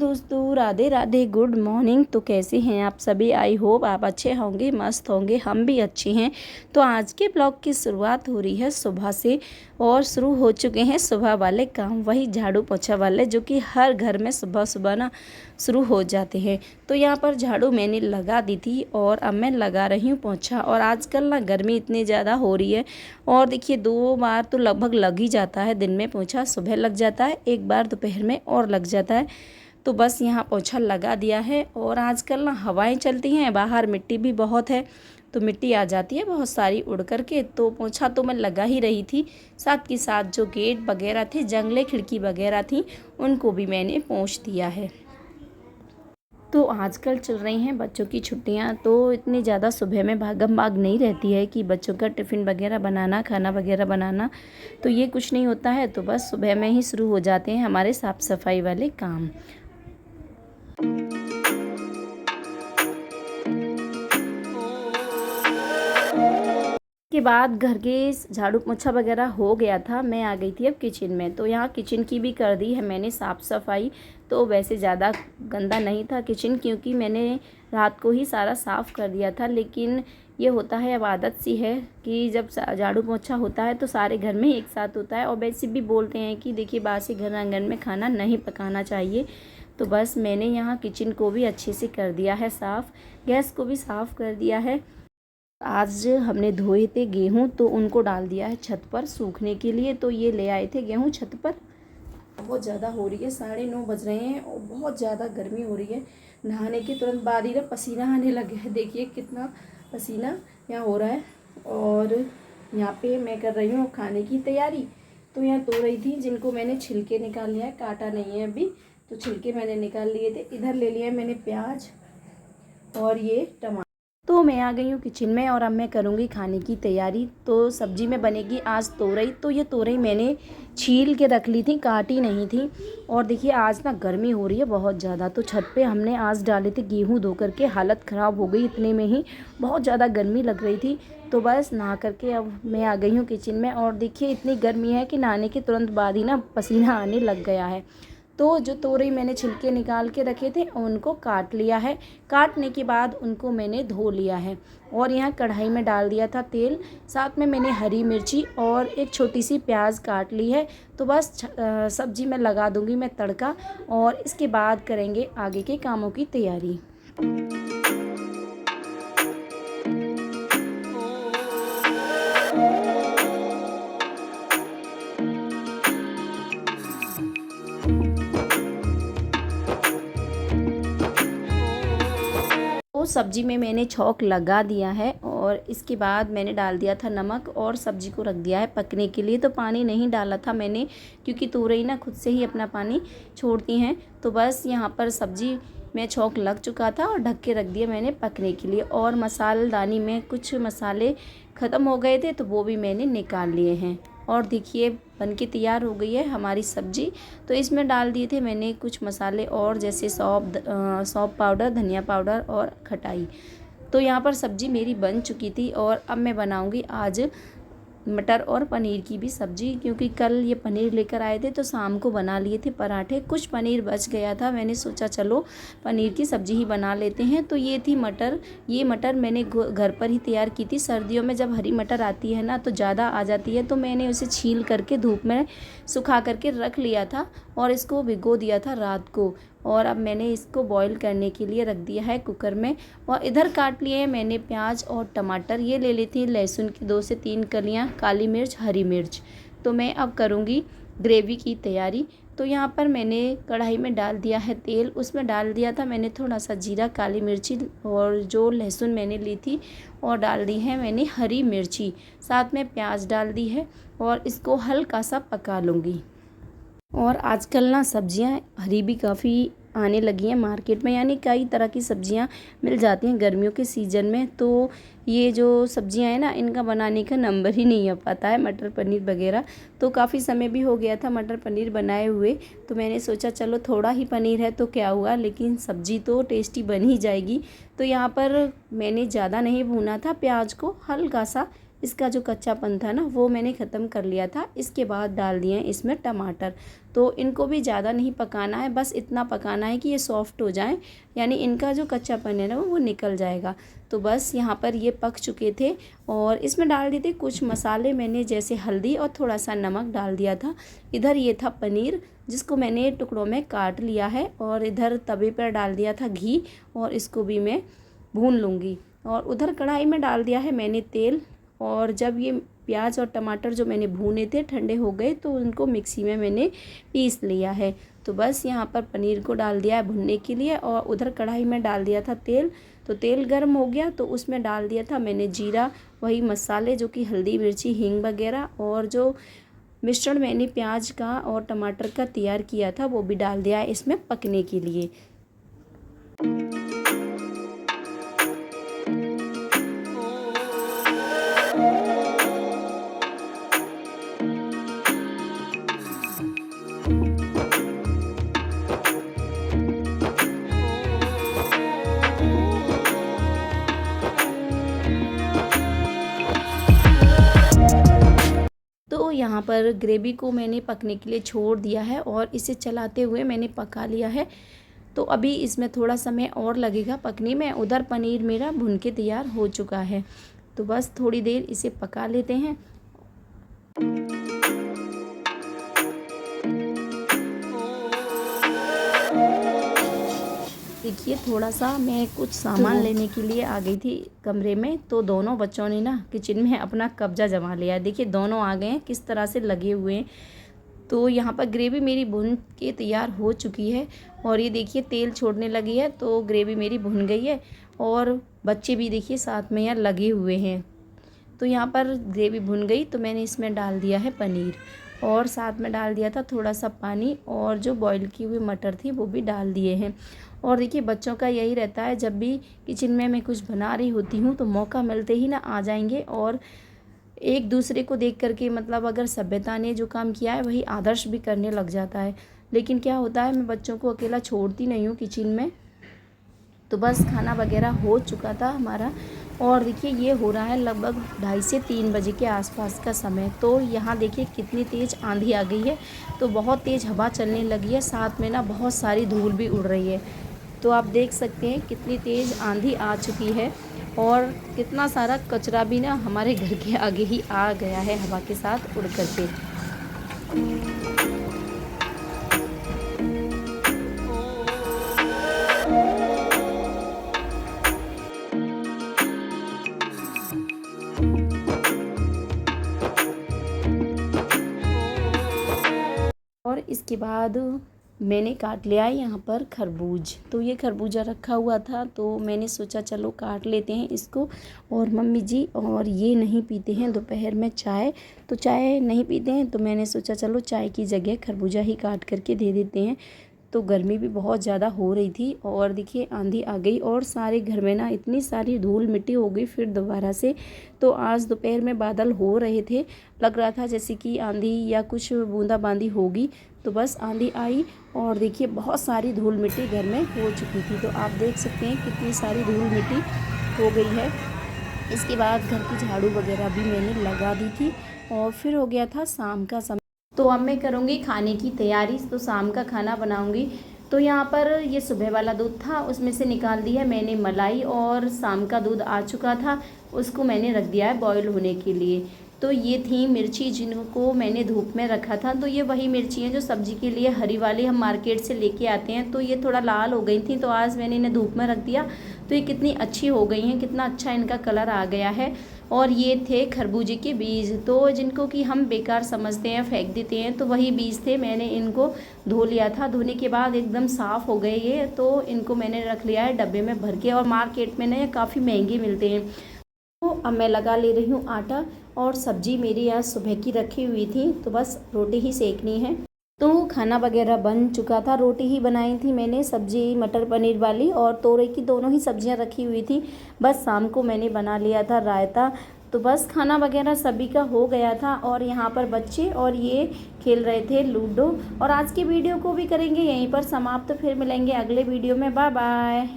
दोस्तों, Radhe Radhe, good morning. तो कैसे हैं आप सभी? आई होप आप अच्छे होंगे, मस्त होंगे। हम भी अच्छे हैं। तो आज के ब्लॉग की शुरुआत हो रही है सुबह से और शुरू हो चुके हैं सुबह वाले काम, वही झाड़ू पोछा वाले, जो कि हर घर में सुबह सुबह ना शुरू हो जाते हैं। तो यहाँ पर झाड़ू मैंने लगा दी थी और अब मैं लगा रही हूँ पोछा। और आजकल ना गर्मी इतनी ज़्यादा हो रही है और देखिए 2 बार तो लगभग लग ही जाता है दिन में पोछा। सुबह लग जाता है, एक बार दोपहर में और लग जाता है। तो बस यहाँ पोछा लगा दिया है। और आजकल ना हवाएं चलती हैं, बाहर मिट्टी भी बहुत है, तो मिट्टी आ जाती है बहुत सारी उड़ करके। तो पोछा तो मैं लगा ही रही थी, साथ के साथ जो गेट वगैरह थे, जंगले खिड़की वगैरह थी, उनको भी मैंने पोंछ दिया है। तो आजकल चल रही हैं बच्चों की छुट्टियां, तो इतनी ज़्यादा सुबह में भागम भाग नहीं रहती है कि बच्चों का टिफ़िन वगैरह बनाना, खाना वगैरह बनाना, तो ये कुछ नहीं होता है। तो बस सुबह में ही शुरू हो जाते हैं हमारे साफ़ सफाई वाले काम। के बाद घर के झाड़ू पोछा वगैरह हो गया था, मैं आ गई थी अब किचन में। तो यहाँ किचन की भी कर दी है मैंने साफ़ सफाई। तो वैसे ज़्यादा गंदा नहीं था किचन, क्योंकि मैंने रात को ही सारा साफ़ कर दिया था। लेकिन ये होता है, अब आदत सी है कि जब झाड़ू पोछा होता है तो सारे घर में एक साथ होता है। और वैसे भी बोलते हैं कि देखिए बासी घर आंगन में खाना नहीं पकाना चाहिए। तो बस मैंने यहाँ किचन को भी अच्छे से कर दिया है साफ़, गैस को भी साफ़ कर दिया है। आज हमने धोए थे गेहूँ, तो उनको डाल दिया है छत पर सूखने के लिए। तो ये ले आए थे गेहूँ छत पर। बहुत ज़्यादा हो रही है, 9:30 बज रहे हैं और बहुत ज़्यादा गर्मी हो रही है। नहाने के तुरंत बाद ही ना पसीना आने लग गया है। देखिए कितना पसीना यहाँ हो रहा है। और यहाँ पे मैं कर रही हूँ खाने की तैयारी। तो यहाँ तोड़ रही थी, जिनको मैंने छिलके निकाल लिया है, काटा नहीं है अभी, तो छिलके मैंने निकाल लिए थे। इधर ले लिया है मैंने प्याज और ये टमाटर। तो मैं आ गई हूँ किचन में और अब मैं करूँगी खाने की तैयारी। तो सब्जी में बनेगी आज तोरई। तो ये तोरई मैंने छील के रख ली थी, काटी नहीं थी। और देखिए आज ना गर्मी हो रही है बहुत ज़्यादा, तो छत पे हमने आज डाले थे गेहूँ धो करके, हालत ख़राब हो गई इतने में ही, बहुत ज़्यादा गर्मी लग रही थी। तो बस नहा करके अब मैं आ गई हूँ किचन में। और देखिए इतनी गर्मी है कि नहाने के तुरंत बाद ही ना पसीना आने लग गया है। तो जो तोरई मैंने छिलके निकाल के रखे थे उनको काट लिया है। काटने के बाद उनको मैंने धो लिया है और यहाँ कढ़ाई में डाल दिया था तेल। साथ में मैंने हरी मिर्ची और एक छोटी सी प्याज काट ली है। तो बस सब्जी में लगा दूँगी मैं तड़का और इसके बाद करेंगे आगे के कामों की तैयारी। तो सब्जी में मैंने छौंक लगा दिया है और इसके बाद मैंने डाल दिया था नमक और सब्जी को रख दिया है पकने के लिए। तो पानी नहीं डाला था मैंने, क्योंकि तोरई ना खुद से ही अपना पानी छोड़ती हैं। तो बस यहाँ पर सब्जी में छौंक लग चुका था और ढक के रख दिया मैंने पकने के लिए। और मसालेदानी में कुछ मसाले ख़त्म हो गए थे, तो वो भी मैंने निकाल लिए हैं। और देखिए बन के तैयार हो गई है हमारी सब्जी। तो इसमें डाल दिए थे मैंने कुछ मसाले और, जैसे सौंफ पाउडर, धनिया पाउडर और खटाई। तो यहाँ पर सब्जी मेरी बन चुकी थी और अब मैं बनाऊंगी आज मटर और पनीर की भी सब्जी, क्योंकि कल ये पनीर लेकर आए थे तो शाम को बना लिए थे पराठे। कुछ पनीर बच गया था, मैंने सोचा चलो पनीर की सब्जी ही बना लेते हैं। तो ये थी मटर। ये मटर मैंने घर पर ही तैयार की थी। सर्दियों में जब हरी मटर आती है ना तो ज़्यादा आ जाती है, तो मैंने उसे छील करके धूप में सुखा करके रख लिया था और इसको भिगो दिया था रात को। और अब मैंने इसको बॉईल करने के लिए रख दिया है कुकर में। और इधर काट लिए हैं मैंने प्याज और टमाटर। ये ले ली थी लहसुन की 2 से 3 कलियां, काली मिर्च, हरी मिर्च। तो मैं अब करूँगी ग्रेवी की तैयारी। तो यहाँ पर मैंने कढ़ाई में डाल दिया है तेल, उसमें डाल दिया था मैंने थोड़ा सा जीरा, काली मिर्ची और जो लहसुन मैंने ली थी, और डाल दी है मैंने हरी मिर्ची, साथ में प्याज डाल दी है और इसको हल्का सा पका लूँगी। और आजकल ना सब्जियां हरी भी काफ़ी आने लगी हैं मार्केट में, यानी कई तरह की सब्जियां मिल जाती हैं गर्मियों के सीज़न में। तो ये जो सब्जियां हैं ना, इनका बनाने का नंबर ही नहीं आ पाता है, मटर पनीर वगैरह। तो काफ़ी समय भी हो गया था मटर पनीर बनाए हुए, तो मैंने सोचा चलो थोड़ा ही पनीर है तो क्या हुआ, लेकिन सब्जी तो टेस्टी बन ही जाएगी। तो यहाँ पर मैंने ज़्यादा नहीं भूना था प्याज को, हल्का सा इसका जो कच्चापन था ना वो मैंने ख़त्म कर लिया था। इसके बाद डाल दिए हैं इसमें टमाटर। तो इनको भी ज़्यादा नहीं पकाना है, बस इतना पकाना है कि ये सॉफ्ट हो जाएं, यानी इनका जो कच्चापन है ना वो निकल जाएगा। तो बस यहाँ पर ये पक चुके थे और इसमें डाल दिए थे कुछ मसाले मैंने, जैसे हल्दी और थोड़ा सा नमक डाल दिया था। इधर ये था पनीर जिसको मैंने टुकड़ों में काट लिया है और इधर तवे पर डाल दिया था घी और इसको भी मैं भून लूँगी। और उधर कढ़ाई में डाल दिया है मैंने तेल, और जब ये प्याज और टमाटर जो मैंने भूने थे ठंडे हो गए तो उनको मिक्सी में मैंने पीस लिया है। तो बस यहाँ पर पनीर को डाल दिया है भुनने के लिए और उधर कढ़ाई में डाल दिया था तेल। तो तेल गर्म हो गया तो उसमें डाल दिया था मैंने जीरा, वही मसाले जो कि हल्दी मिर्ची हींग वगैरह, और जो मिश्रण मैंने प्याज का और टमाटर का तैयार किया था वो भी डाल दिया है इसमें पकने के लिए। तो यहाँ पर ग्रेवी को मैंने पकने के लिए छोड़ दिया है और इसे चलाते हुए मैंने पका लिया है। तो अभी इसमें थोड़ा समय और लगेगा पकने में। उधर पनीर मेरा भुन के तैयार हो चुका है। तो बस थोड़ी देर इसे पका लेते हैं। देखिए थोड़ा सा मैं कुछ सामान लेने के लिए आ गई थी कमरे में, तो दोनों बच्चों ने ना किचन में अपना कब्जा जमा लिया। देखिए दोनों आ गए हैं किस तरह से लगे हुए हैं। तो यहाँ पर ग्रेवी मेरी भुन के तैयार हो चुकी है और ये देखिए तेल छोड़ने लगी है, तो ग्रेवी मेरी भुन गई है और बच्चे भी देखिए साथ में यहाँ लगे हुए हैं। तो यहाँ पर ग्रेवी भुन गई तो मैंने इसमें डाल दिया है पनीर और साथ में डाल दिया था थोड़ा सा पानी, और जो बॉईल की हुई मटर थी वो भी डाल दिए हैं। और देखिए बच्चों का यही रहता है, जब भी किचन में मैं कुछ बना रही होती हूँ तो मौका मिलते ही ना आ जाएंगे और एक दूसरे को देख करके, मतलब अगर सभ्यता ने जो काम किया है वही आदर्श भी करने लग जाता है। लेकिन क्या होता है, मैं बच्चों को अकेला छोड़ती नहीं हूँ किचन में। तो बस खाना वगैरह हो चुका था हमारा और देखिए ये हो रहा है लगभग 2:30 से 3 बजे के आसपास का समय। तो यहाँ देखिए कितनी तेज़ आंधी आ गई है, तो बहुत तेज़ हवा चलने लगी है, साथ में ना बहुत सारी धूल भी उड़ रही है। तो आप देख सकते हैं कितनी तेज़ आंधी आ चुकी है और कितना सारा कचरा भी ना हमारे घर के आगे ही आ गया है हवा के साथ उड़ करके। और इसके बाद मैंने काट लिया है यहाँ पर खरबूज। तो ये खरबूजा रखा हुआ था तो मैंने सोचा चलो काट लेते हैं इसको। और मम्मी जी और ये नहीं पीते हैं दोपहर में चाय, तो चाय नहीं पीते हैं, तो मैंने सोचा चलो चाय की जगह खरबूजा ही काट करके दे देते हैं। तो गर्मी भी बहुत ज़्यादा हो रही थी और देखिए आंधी आ गई और सारे घर में ना इतनी सारी धूल मिट्टी हो गई फिर दोबारा से। तो आज दोपहर में बादल हो रहे थे, लग रहा था जैसे कि आंधी या कुछ बूंदाबांदी होगी। तो बस आंधी आई और देखिए बहुत सारी धूल मिट्टी घर में हो चुकी थी। तो आप देख सकते हैं कितनी सारी धूल मिट्टी हो गई है। इसके बाद घर की झाड़ू वगैरह भी मैंने लगा दी थी और फिर हो गया था शाम का समय। तो अब मैं करूँगी खाने की तैयारी, तो शाम का खाना बनाऊँगी। तो यहाँ पर ये सुबह वाला दूध था उसमें से निकाल दिया मैंने मलाई, और शाम का दूध आ चुका था उसको मैंने रख दिया है बॉईल होने के लिए। तो ये थी मिर्ची जिनको मैंने धूप में रखा था। तो ये वही मिर्ची हैं जो सब्ज़ी के लिए हरी वाली हम मार्केट से लेके आते हैं। तो ये थोड़ा लाल हो गई थी तो आज मैंने इन्हें धूप में रख दिया, तो ये कितनी अच्छी हो गई हैं, कितना अच्छा इनका कलर आ गया है। और ये थे खरबूजे के बीज, तो जिनको कि हम बेकार समझते हैं फेंक देते हैं, तो वही बीज थे। मैंने इनको धो लिया था, धोने के बाद एकदम साफ़ हो गए ये। तो इनको मैंने रख लिया है डब्बे में भर के, और मार्केट में ना ये काफ़ी महंगे मिलते हैं। तो अब मैं लगा ले रही हूँ आटा, और सब्जी मेरी आज सुबह की रखी हुई थी तो बस रोटी ही सेकनी है। तो खाना वगैरह बन चुका था, रोटी ही बनाई थी मैंने, सब्जी मटर पनीर वाली और तोरई की, दोनों ही सब्जियां रखी हुई थी। बस शाम को मैंने बना लिया था रायता। तो बस खाना वगैरह सभी का हो गया था और यहाँ पर बच्चे और ये खेल रहे थे लूडो। और आज की वीडियो को भी करेंगे यहीं पर समाप्त, फिर मिलेंगे अगले वीडियो में। Bye bye.